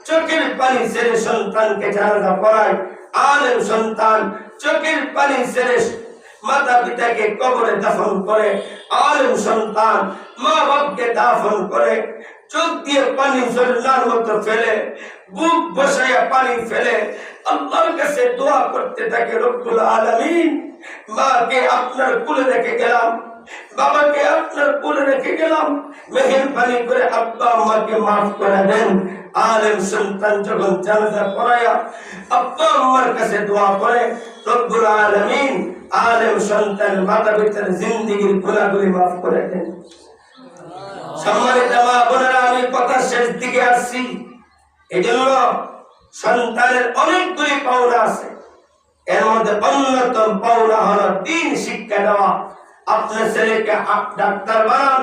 চোখের পানি ছেড়ে সন্তানকে জানাজা পড়ায়, আলেম সন্তান চোখের পানি ছেড়ে মাতা পিতাকে কবরে দাফন করে, আলেম সন্তান মা বাপকে দাফন করে, চোখ দিয়ে পানি ঝরনার মতো ফেলে, বুক বসাইয়া পানি ফেলে আল্লাহর কাছে দোয়া করতে থাকে, রব্বুল আলামিন মাকে আপনার কোলে রেখে গেলাম, বাবাকে আপনার কোলে রেখে গেলাম, মেহেরবানি করে আব্বা আম্মাকে মাফ করে দেন। আলেম সন্তান যখন জানাজা পড়ায়া আব্বা আম্মার কাছে দোয়া করে, রব্বুল আলামিন আলেম সন্তান মাতা পিতার জিন্দেগীর গুনাহগুলি মাফ করে দেন। সম্মানিত মা বোনেরা, আমি কথা শেষ দিকে আসছি। এজন্য সন্তানের অনেকগুলি পাওনা আছে, এর মধ্যে অন্যতম পাওনা হলো দ্বীন শিক্ষা দেওয়া। আপনার ছেলেকে ডাক্তার বানান,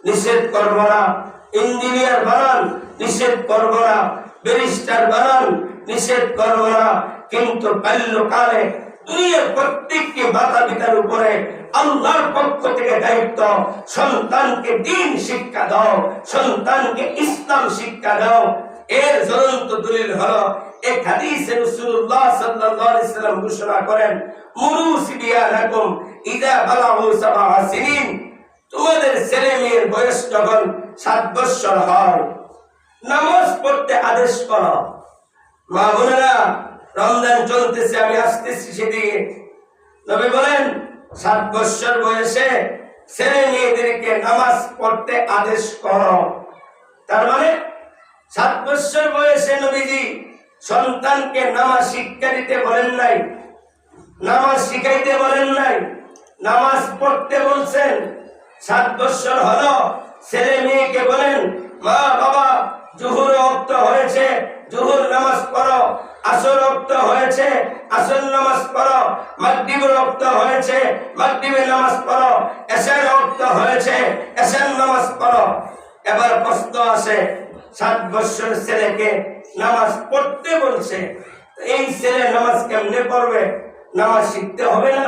নিষেধ করবো না। ইঞ্জিনিয়ার বানান, নিষেধ করবো না। ব্যারিস্টার বানান, নিষেধ করবো না। কিন্তু বাল্যকালে দুনিয়ার প্রত্যেকটি মাতা পিতার উপরে আল্লাহর পক্ষ থেকে দায়িত্ব, সন্তানকে দ্বীন শিক্ষা দাও, সন্তানকে ইসলাম শিক্ষা দাও। এর জ্বলন্ত দলিল হলো এক হাদিসে রাসূলুল্লাহ সাল্লাল্লাহু আলাইহি ওয়াসাল্লাম ঘোষণা করেন, মুরু সিবিয়ানাকুম ইযা বালাগু সাবআ সিনিন, তোমাদের ছেলে মেয়ের বয়স যখন 7 বছর হয় নামাজ পড়তে আদেশ করো। মা বোনেরা, রমজান চলতেছে, আমি আসতেছি সেদিকে। নবী বলেন 7 বছর বয়সে ছেলে মেয়েদেরকে নামাজ পড়তে আদেশ করো। তার মানে 7 বছর বয়সে নবীজি সন্তানকে নামাজ শিক্ষা দিতে বলেন নাই, নামাজ শিখাইতে বলেন নাই, নামাজ পড়তে বলছেন। 7 বছর হলো ছেলে মেয়েকে বলেন, মা বাবা জোহর ওয়াক্ত হয়েছে, জোহর নামাজ পড়ো। আসর ওয়াক্ত হয়েছে, আসর নামাজ পড়ো। মাগরিবের ওয়াক্ত হয়েছে, মাগরিবের নামাজ পড়ো। এশার ওয়াক্ত হয়েছে, এশার নামাজ পড়ো। এবার প্রশ্ন আসে, 7 বছর ছেলেকে নামাজ পড়তে বলছে, এই ছেলে নামাজ কেমনে পড়বে? নামাজ শিখতে হবে না?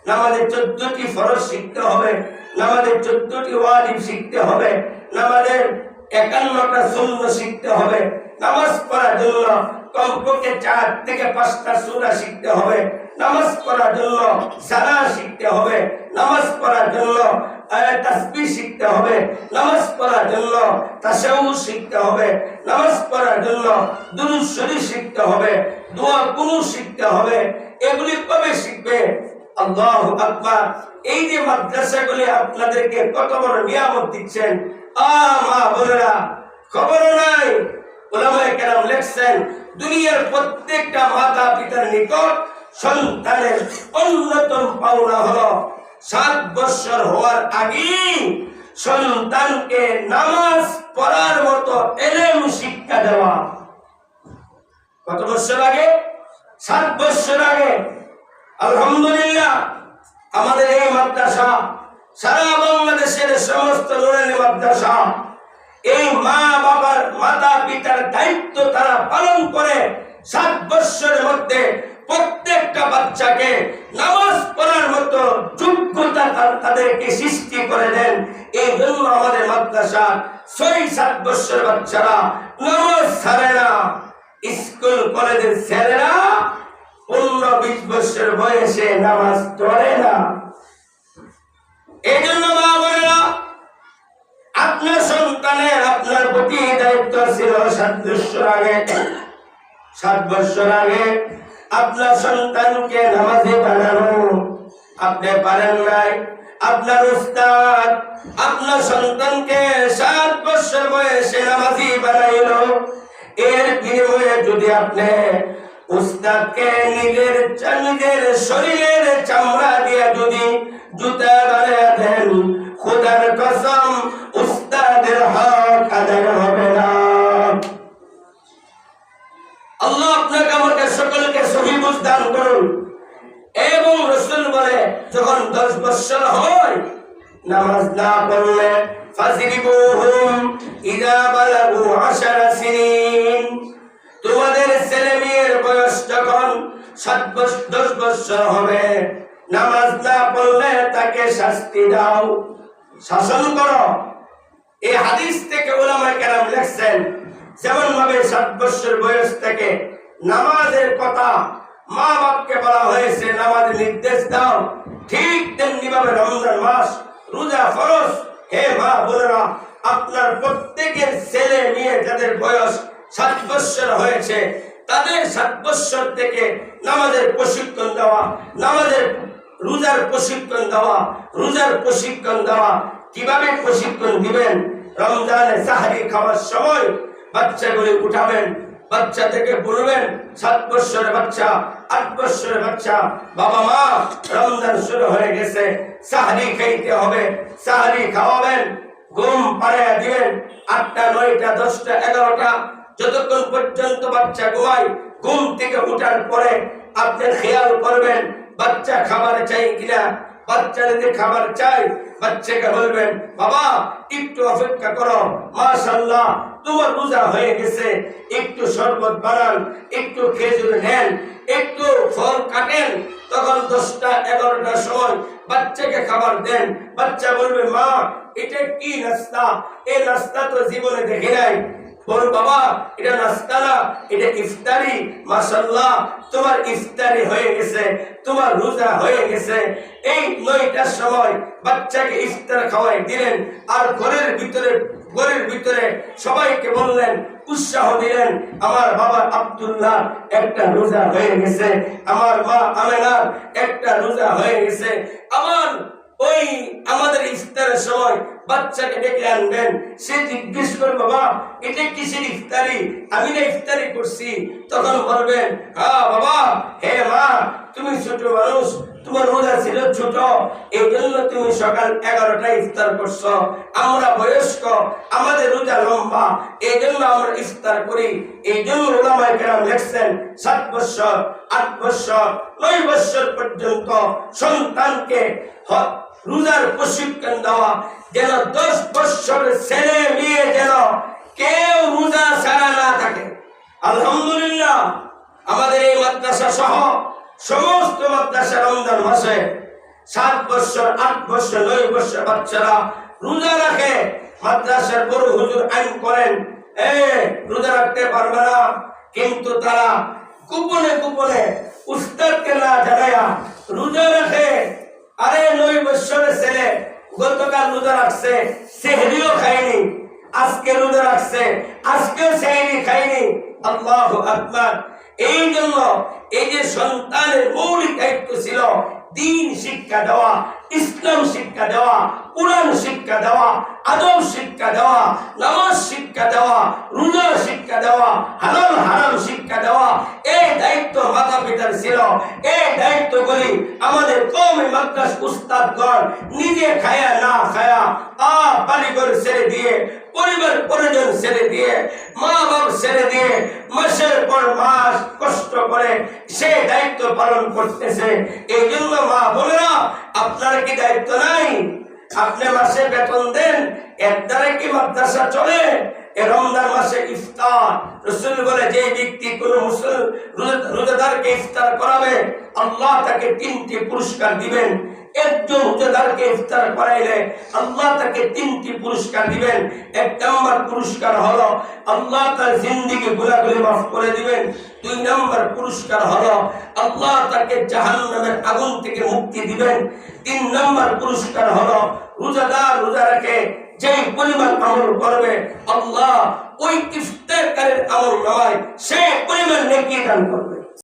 নামাজের 14টি ফরজ শিখতে হবে, নামাজের 14টি ওয়াজিব শিখতে হবে, নামাজের 51টা সুন্নাত শিখতে হবে। নামাজ পড়ার জন্য কমপক্ষে 4 থেকে 5টা সূরা শিখতে হবে। নামাজ পড়ার জন্য সালাহ শিখতে হবে। নামাজ পড়ার জন্য তাসবিহ শিখতে হবে। নামাজ পড়ার জন্য তাশাহুদ শিখতে হবে। নামাজ পড়ার জন্য দুরূদ শরীফ শিখতে হবে, দোয়া কুনুত শিখতে হবে। এগুলি কবে শিখবে? আল্লাহু আকবার। এই যে মাদ্রাসাগুলি আপনাদেরকে কত বড় নিয়ামত দিচ্ছেন, মা বোনেরা, খবর নাই। উলামায়ে কেরাম লেখছেন, দুনিয়ার প্রত্যেকটা মাতা পিতার নিকট সন্তানের অন্যতম পাওনা হলো 7 বছর হওয়ার আগেই সন্তানকে নামাজ পড়ার মতো ইলম শিক্ষা দেওয়া। কত বছর আগে? 7 বছর আগে। আলহামদুলিল্লাহ, আমাদের এই মাদ্রাসা সারা বাংলাদেশের সমস্ত নুরানি মাদ্রাসা এই মা বাবার মাতা পিতার দায়িত্ব তারা পালন করে 7 বছরের মধ্যে প্রত্যেকটা বাচ্চাকে নামাজ পড়ার মতো যোগ্যতা তাদেরকে সৃষ্টি করে দেন। এই জন্য আমাদের মাদ্রাসা 6-7 বছর বাচ্চারা নামাজ ছাড়ে না। স্কুল কলেজের ছেলেরা 15-20 বছর বয়সে নামাজ পড়ে না। এই জন্য মা বোনেরা, আপনার সন্তানের আপনার প্রতি দায়িত্ব ছিল 7 বছর আগে। 7 বছর আগে আপনার সন্তানকে নামাজি বানানো, আপনি পারেন নাই। আপনার উস্তাদ আপনার সন্তানকে 7 বছর বয়সে নামাজি বানাইল। এর বিনিময়ে যদি আপনি উস্তাদকে নিজের শরীরের চামড়া দিয়ে যদি জুতা বানিয়ে দেন, খোদার কসম উস্তাদের হক আদায় হবে না। আল্লাহ আপনাকে আমাকে সকলকে সহিহ বুঝ দান করুন। এবং রাসূল বলে, যখন 10 বছর হয় নামাজ না পড়লে ফাযরিবুহুম ইযা বালাগু 10 সিনিন, তোমাদের ছেলে মেয়ের বয়স যখন 10 বছর হবে নামাজ না পড়লে তাকে শাস্তি দাও, শাসন করো। এই হাদিস থেকে উলামায়ে কেরাম লিখছেন, যেমন ভাবে 7 বছর বয়স থেকে নামাজের কথা মা বাপকে বলা হয়েছে, নামাজের নির্দেশ দাও, ঠিক তেমনি ভাবে রমজান মাস রোজা ফরজ। হে মা বোনেরা, আপনার প্রত্যেকের ছেলে মেয়ে যাদের বয়স 7 বছর হয়েছে তাদের 7 বছর থেকে নামাজের প্রশিক্ষণ দেওয়া, রোজার প্রশিক্ষণ দেওয়া, রোজার প্রশিক্ষণ দেওয়া। কিভাবে প্রশিক্ষণ দিবেন? রমজানে সাহরি খাওয়ার সময় বাচ্চাগুলি উঠাবেন, বাচ্চা থেকে বলবেন, 7 বছরের বাচ্চা, 8 বছরের বাচ্চা, বাবা মা রমজান শুরু হয়ে গেছে, সাহরি খাইতে হবে, সাহরি খাওয়াবেন, ঘুম পাড়াইয়া দিবেন 8টা 9টা 10টা 11টা, যতক্ষণ পর্যন্ত বাচ্চা ঘুমায়। ঘুম থেকে উঠার পরে আপনি খেয়াল করবেন বাচ্চা খাবার চাই কিনা। বাচ্চা যদি খাবার চাই, বাচ্চাকে বলবেন, বাবা একটু অপেক্ষা করো, মাশাআল্লাহ তোমার রোজা হয়ে গেছে, একটু শরবত বানান, একটু খেজুর নেন, একটু ফল কাটেন। তখন 10টা 11টার সময় বাচ্চাকে খাবার দেন। বাচ্চা বলবে, মা এটা কি নাস্তা? এই নাস্তা তো জীবনে দেখি নাই। বল বাবা এটা নাস্তা না, এটা ইফতারি। মাশাআল্লাহ তোমার ইফতারি হয়ে গেছে, তোমার রোজা হয়ে গেছে। এই 9টার সময় বাচ্চাকে ইফতার খাওয়াই দিলেন, আর ঘরের ভিতরে সবাইকে বললেন, উৎসাহ দিলেন, আমার বাবা আব্দুল্লাহ একটা রোজা হয়ে গেছে, আমার মা আমেনার একটা রোজা হয়ে গেছে। আমাদের ইফতারের সময় বাচ্চাকে ডেকে আনবেন, সে জিজ্ঞেস করবে, বাবা এটা কিসের ইফতারি? আমি না ইফতারি করছি। তখন বলবেন, হ্যাঁ বাবা, হে মা তুমি ছোট মানুষ, তোমার রোজা ছিল ছোট, এই জন্য তুমি সকাল 11টায় ইফতার করছো। আমরা বয়স্ক, আমাদের রোজা লম্বা, এই জন্য আমরা ইফতার করি। এই জন্য উলামায়ে কেরাম লেখছেন 7 বছর 8 বছর 9 বছর পর্যন্ত সন্তানকে রোজার প্রশিক্ষণ দেওয়া, যেন 10 বছরের ছেলে মেয়ে যেন কেউ রোজা ছাড়া না থাকে। আলহামদুলিল্লাহ আমাদের এই মাদ্রাসা সহ সমস্ত মাদ্রাসা রমজান মাসে 7 বছর 8 বছর 9 বছর বাচ্চারা রোজা রাখে। মাদ্রাসার বড় হুজুর আইন করেন, রোজা রাখতে পারবে না, কিন্তু তারা গোপনে গোপনে উস্তাদকে না জানায়া রোজা রাখে। আরে 9 বছরের ছেলে গতকাল রোজা রাখছে, সেহরিও খায়নি, আজকে রোজা রাখছে, আজকেও সেহরি খায়নি। আল্লাহু আকবার। এই জন্য এই যে সন্তানের মৌলিক দায়িত্ব ছিল দিন শিক্ষা দেওয়া, ইসলাম শিক্ষা দেওয়া, কোরআন শিক্ষা দেওয়া, আদব শিক্ষা দেওয়া, নামাজ শিক্ষা দেওয়া, রোজা শিক্ষা দেওয়া, হালাল হারাম শিক্ষা দেওয়া। এই দায়িত্ব মাতা পিতার ছিল। এই দায়িত্বগুলি আমাদের কওমি মাদ্রাস উস্তাদগণ নিজে খায়া না খায়া বাড়িঘর ছেড়ে দিয়ে, পরিবার পরিজন ছেড়ে দিয়ে, মা বাপ ছেড়ে দিয়ে মাসের পর মাস কষ্ট করে সে দায়িত্ব পালন করতেছে। এই জন্য মা বোনেরা, আপনার কি দায়িত্ব নাই? আপনি মাসে বেতন দেন, এর দ্বারা কি মাদ্রাসা চলে? রমজান মাসে ইফতার, রাসূল বলে যে ব্যক্তি কোন রোজাদারকে ইফতার করাবে আল্লাহ তাকে 3টি পুরস্কার দিবেন। একজন রোজাদারকে ইফতার করাইলে আল্লাহ তাকে 3টি পুরস্কার দিবেন। 1 নম্বর পুরস্কার হলো আল্লাহ তার জিন্দেগি গুনাহগুলি মাফ করে দিবেন। 2 নম্বর পুরস্কার হলো আল্লাহ তাকে জাহান্নামের আগুন থেকে মুক্তি দিবেন। 3 নম্বর পুরস্কার হলো রোজাদার রোজা রেখে যে পরিমাণ আমল করবে আল্লাহ ওই ইফতারকারীর আমল নামায় সে পরিমাণ নেকি দান করবে।